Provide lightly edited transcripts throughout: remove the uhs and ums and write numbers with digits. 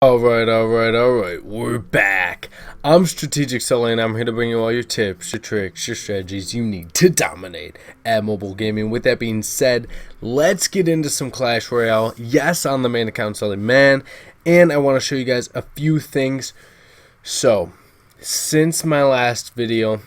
Alright, we're back. I'm Strategic Sully, and I'm here to bring you all your tips, your tricks, your strategies you need to dominate at mobile gaming. With that being said, let's get into some Clash Royale. Yes, on the main account, Sully Man, and I want to show you guys a few things. So, since my last video,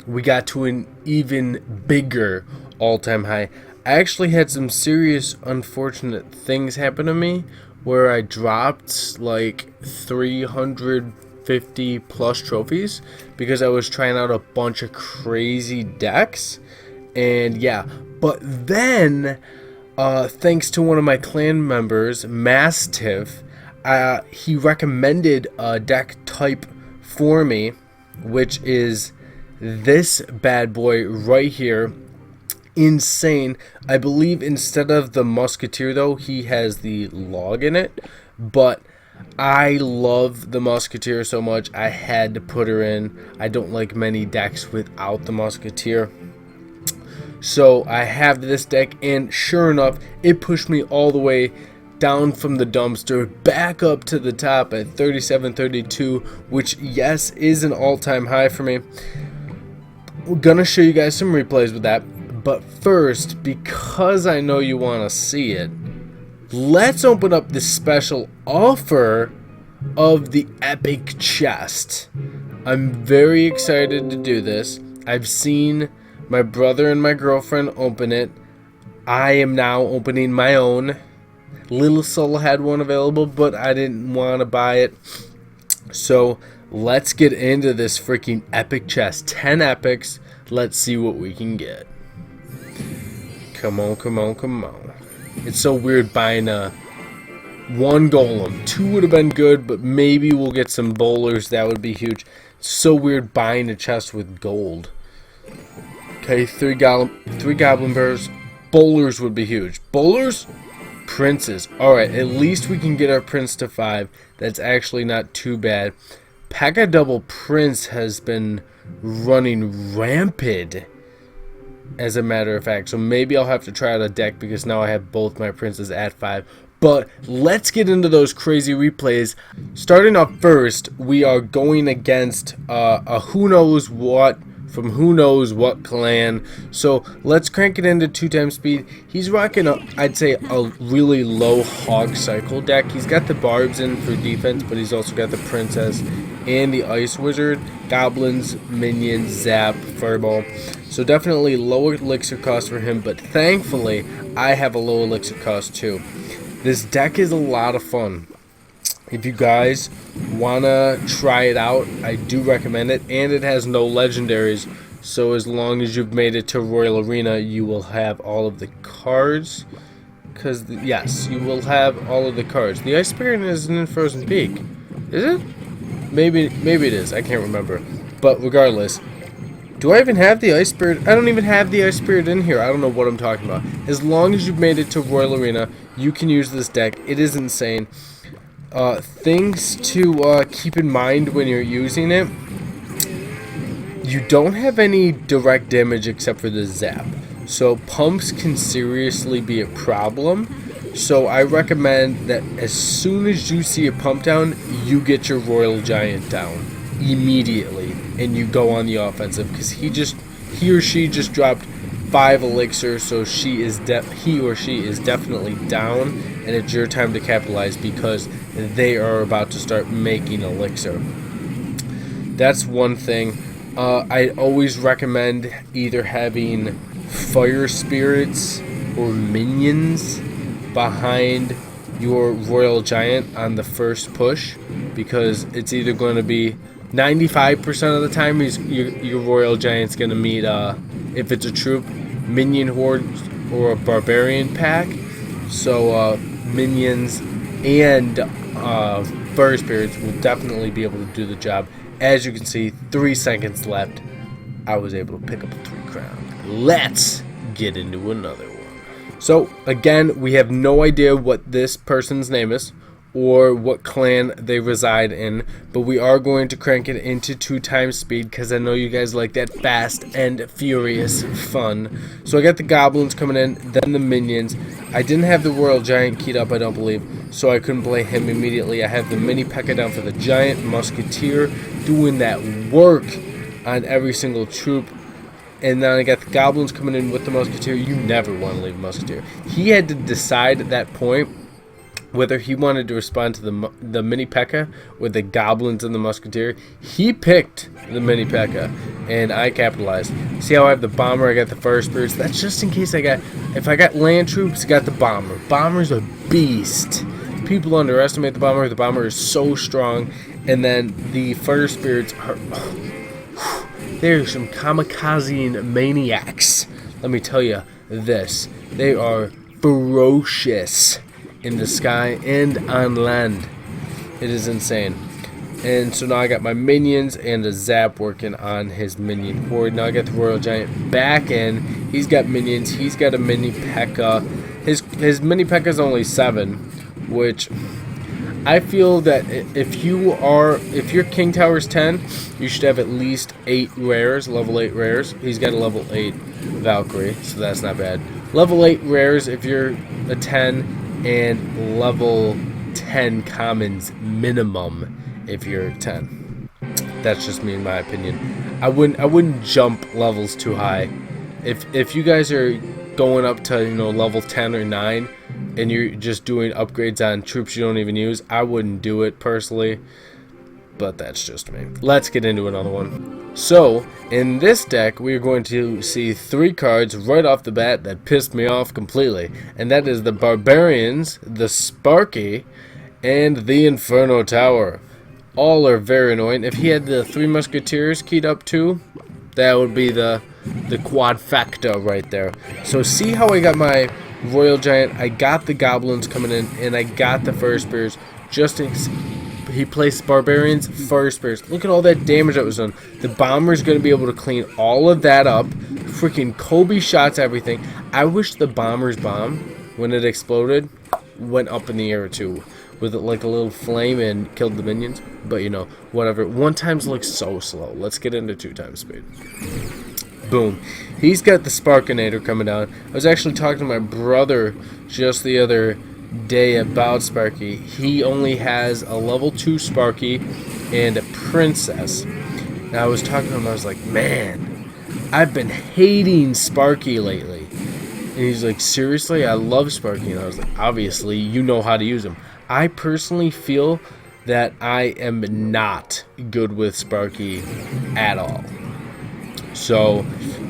we got to an even bigger all-time high. I actually had some serious unfortunate things happen to me where I dropped like 350 plus trophies because I was trying out a bunch of crazy decks. And yeah, but then thanks to one of my clan members, Mastiff, he recommended a deck type for me, which is this bad boy right here. Insane. I believe instead of the Musketeer, though, he has the log in it, but I love the Musketeer so much I had to put her in. I don't like many decks without the Musketeer, so I have this deck, and sure enough, it pushed me all the way down from the dumpster back up to the top at 37-32, which yes is an all-time high for me. We're gonna show you guys some replays with that. But first, because I know you want to see it, let's open up the special offer of the epic chest. I'm very excited to do this. I've seen my brother and my girlfriend open it. I am now opening my own. Little Soul had one available, but I didn't want to buy it. So let's get into this freaking epic chest. 10 epics. Let's see what we can get. Come on. It's so weird buying one golem. 2 would have been good, but maybe we'll get some bowlers. That would be huge. It's so weird buying a chest with gold. Okay, 3 goblin bears. Bowlers would be huge. Bowlers? Princes. Alright, at least we can get our prince to 5. That's actually not too bad. Pack a double prince has been running rampant, as a matter of fact, so maybe I'll have to try out a deck because now I have both my princes at 5. But let's get into those crazy replays. Starting off first, we are going against a who knows what from who knows what clan. So let's crank it into 2x speed. He's rocking I'd say a really low hog cycle deck. He's got the barbs in for defense, but he's also got the princess and the ice wizard, goblins, minions, zap, fireball. So definitely lower elixir cost for him, but thankfully I have a low elixir cost too. This deck is a lot of fun. If you guys wanna try it out, I do recommend it, and it has no legendaries. So as long as you've made it to Royal Arena, you will have all of the cards. Yes, you will have all of the cards. The Ice Spirit isn't in Frozen Peak, is it? Maybe it is. I can't remember. But regardless, do I even have the Ice Spirit? I don't even have the Ice Spirit in here. I don't know what I'm talking about. As long as you've made it to Royal Arena, you can use this deck. It is insane. Things to keep in mind when you're using it. You don't have any direct damage except for the zap. So pumps can seriously be a problem. So I recommend that as soon as you see a pump down, you get your Royal Giant down immediately and you go on the offensive, because he or she just dropped 5 elixir, so he or she is definitely down, and it's your time to capitalize because they are about to start making elixir. That's one thing. I always recommend either having fire spirits or minions behind your Royal Giant on the first push, because it's either going to be 95% of the time your Royal Giant's going to meet, if it's a troop, minion horde or a barbarian pack. So minions and fire spirits will definitely be able to do the job. As you can see, 3 seconds left. I was able to pick up a 3 crown. Let's get into another one. So again, we have no idea what this person's name is or what clan they reside in, but we are going to crank it into 2x speed because I know you guys like that fast and furious fun. So I got the goblins coming in, then the minions. I didn't have the Royal Giant keyed up, I don't believe, so I couldn't play him immediately. I have the mini P.E.K.K.A down for the Giant Musketeer, doing that work on every single troop. And then I got the goblins coming in with the Musketeer. You never want to leave a Musketeer. He had to decide at that point whether he wanted to respond to the mini P.E.K.K.A with the goblins and the Musketeer. He picked the mini P.E.K.K.A, and I capitalized. See how I have the bomber? I got the first birds. That's just in case if I got land troops, I got the bomber. Bomber's a beast. People underestimate the bomber. The bomber is so strong. And then the first spirits are... There's some kamikaze maniacs. Let me tell you this. They are ferocious in the sky and on land. It is insane. And so now I got my minions and a Zap working on his minion horde. Now I got the Royal Giant back in. He's got minions. He's got a mini P.E.K.K.A. His mini P.E.K.K.A is only 7, which I feel that if your King Tower's 10, you should have at least 8 rares, level 8 rares. He's got a level 8 Valkyrie, so that's not bad. Level 8 rares if you're a 10, and level 10 commons minimum if you're 10. That's just me in my opinion. I wouldn't jump levels too high. If you guys are going up to level 10 or 9 and you're just doing upgrades on troops you don't even use, I wouldn't do it personally, but that's just me. Let's get into another one. So in this deck we are going to see 3 cards right off the bat that pissed me off completely, and that is the Barbarians, the Sparky, and the Inferno Tower. All are very annoying. If he had the 3 Musketeers keyed up too, that would be the quadfecta right there. So see how I got my Royal Giant, I got the goblins coming in, and I got the first spears. Just in he placed Barbarians, first spears. Look at all that damage that was done. The bomber's going to be able to clean all of that up. Freaking Kobe shots everything. I wish the bomber's bomb, when it exploded, went up in the air too, with like a little flame and killed the minions. But whatever. 1 times looks so slow. Let's get into 2 times speed. Boom. He's got the Sparkinator coming down. I was actually talking to my brother just the other day about Sparky. He only has a level 2 Sparky and a Princess. And I was talking to him, I was like, man, I've been hating Sparky lately. And he's like, seriously? I love Sparky. And I was like, obviously, you know how to use him. I personally feel that I am not good with Sparky at all. So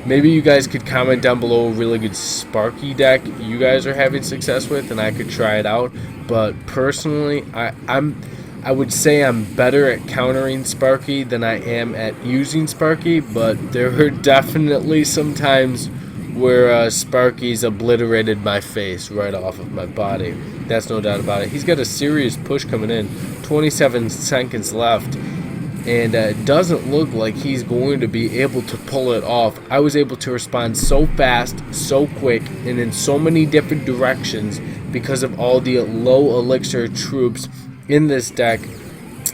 maybe you guys could comment down below a really good Sparky deck you guys are having success with, and I could try it out. But personally, I would say I'm better at countering Sparky than I am at using Sparky. But there are definitely some times where Sparky's obliterated my face right off of my body. That's no doubt about it. He's got a serious push coming in. 27 seconds left. And it doesn't look like he's going to be able to pull it off. I was able to respond so fast, so quick, and in so many different directions because of all the low elixir troops in this deck.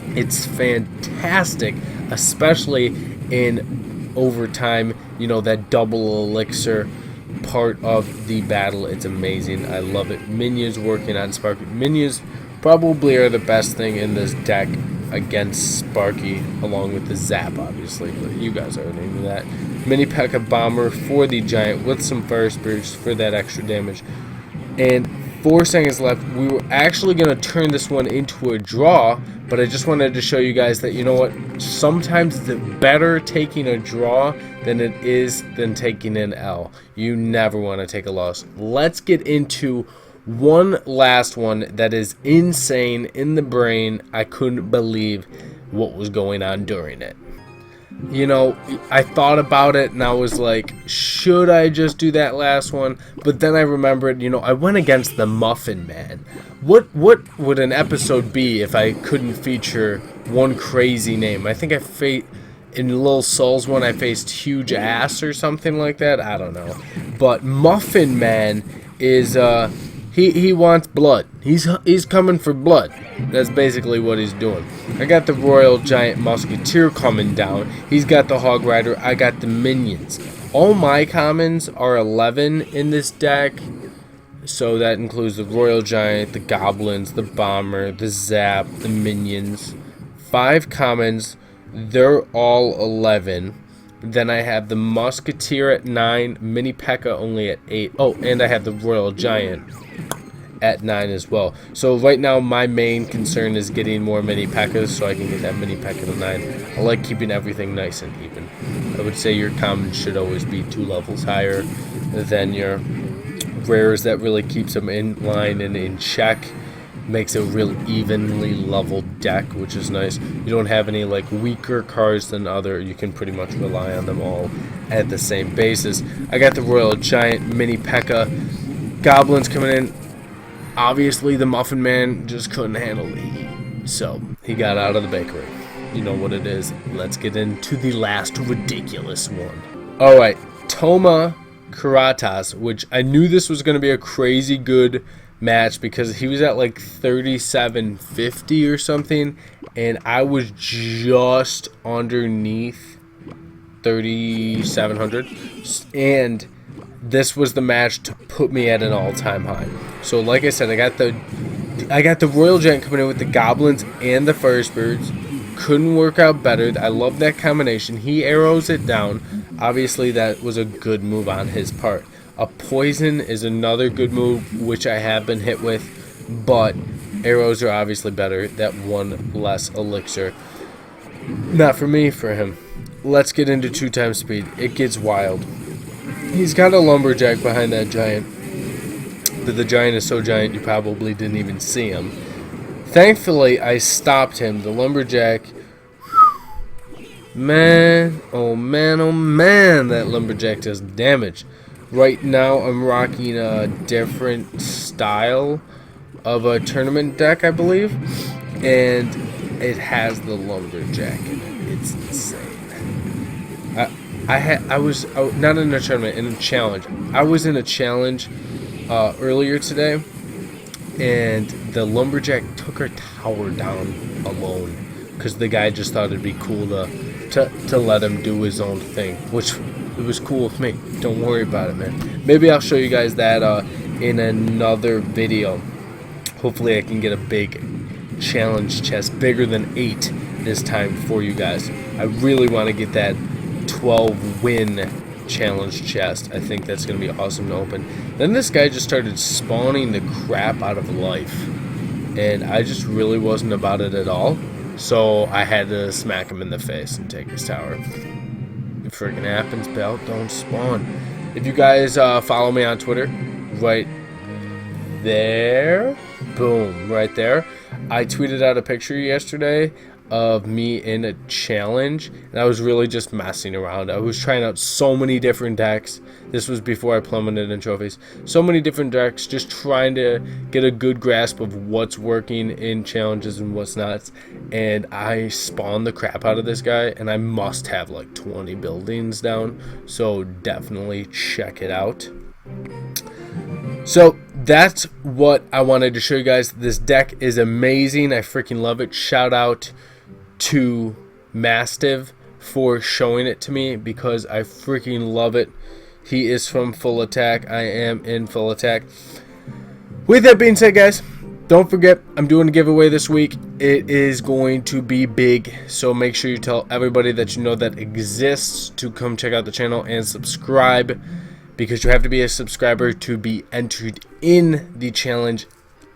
It's fantastic, especially in overtime, that double elixir part of the battle. It's amazing. I love it. Minions working on Sparky. Minions probably are the best thing in this deck against Sparky, along with the Zap, obviously, but you guys already knew that. Mini P.E.K.K.A bomber for the Giant with some fire spirits for that extra damage. And 4 seconds left. We were actually going to turn this one into a draw, but I just wanted to show you guys that, sometimes it's better taking a draw than it is taking an L. You never want to take a loss. Let's get into one last one that is insane in the brain. I couldn't believe what was going on during it. I thought about it and I was like, should I just do that last one? But then I remembered, I went against the Muffin Man. What would an episode be if I couldn't feature one crazy name? I think in Lil Soul's one I faced Huge Ass or something like that. I don't know. But Muffin Man is He wants blood. He's coming for blood. That's basically what he's doing. I got the Royal Giant Musketeer coming down. He's got the Hog Rider. I got the minions. All my commons are 11 in this deck. So that includes the Royal Giant, the Goblins, the Bomber, the Zap, the Minions. 5 commons. They're all 11. Then I have the Musketeer at 9, Mini P.E.K.K.A only at 8. Oh, and I have the Royal Giant at 9 as well. So right now my main concern is getting more Mini P.E.K.K.As so I can get that Mini P.E.K.K.A to 9. I like keeping everything nice and even. I would say your commons should always be 2 levels higher than your rares. That really keeps them in line and in check. Makes a real evenly leveled deck, which is nice. You don't have any like weaker cards than other. You can pretty much rely on them all at the same basis. I got the Royal Giant, Mini P.E.K.K.A, Goblins coming in. Obviously the Muffin Man just couldn't handle the heat, so he got out of the bakery. You know what it is. Let's get into the last ridiculous one. Alright, Toma Karatas, which I knew this was going to be a crazy good match because he was at like 3750 or something, and I was just underneath 3700, and this was the match to put me at an all-time high. So like I said, I got the Royal Giant coming in with the Goblins and the First Birds. Couldn't work out better. I love that combination. He arrows it down. Obviously that was a good move on his part. A poison is another good move, which I have been hit with, but arrows are obviously better. That one less elixir. Not for me, for him. Let's get into 2x speed. It gets wild. He's got a lumberjack behind that giant. But the giant is so giant you probably didn't even see him. Thankfully, I stopped him. The lumberjack... Man, oh man, that lumberjack does damage. Right now, I'm rocking a different style of a tournament deck, I believe, and it has the lumberjack in it. It's insane. I was not in a tournament, in a challenge. I was in a challenge earlier today, and the lumberjack took our tower down alone because the guy just thought it'd be cool to let him do his own thing, which it was cool with me. Don't worry about it, man. Maybe I'll show you guys that in another video. Hopefully I can get a big challenge chest, bigger than 8 this time for you guys. I really want to get that 12 win challenge chest. I think that's going to be awesome to open. Then this guy just started spawning the crap out of life, and I just really wasn't about it at all. So I had to smack him in the face and take his tower. It freaking happens, Belt. Don't spawn. If you guys follow me on Twitter, right there, boom, right there. I tweeted out a picture yesterday of me in a challenge, and I was really just messing around. I was trying out so many different decks. This was before I plummeted in trophies. So many different decks, just trying to get a good grasp of what's working in challenges and what's not. And I spawned the crap out of this guy, and I must have like 20 buildings down, so definitely check it out. So that's what I wanted to show you guys. This deck is amazing. I freaking love it. Shout out to Mastiff for showing it to me because I freaking love it. He is from Full Attack. I am in Full Attack. With that being said, guys, don't forget I'm doing a giveaway this week. It is going to be big, so make sure you tell everybody that you know that exists to come check out the channel and subscribe, because you have to be a subscriber to be entered in the challenge.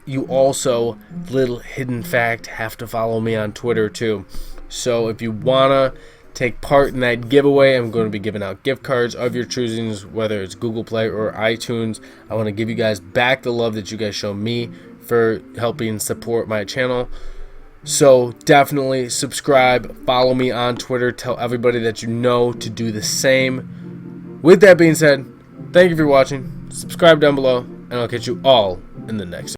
You also, little hidden fact, have to follow me on Twitter too. So if you wanna take part in that giveaway, I'm going to be giving out gift cards of your choosing, whether it's Google Play or iTunes. I want to give you guys back the love that you guys show me for helping support my channel. So definitely subscribe, follow me on Twitter, tell everybody that you know to do the same. With that being said, thank you for watching. Subscribe down below, and I'll catch you all in the next.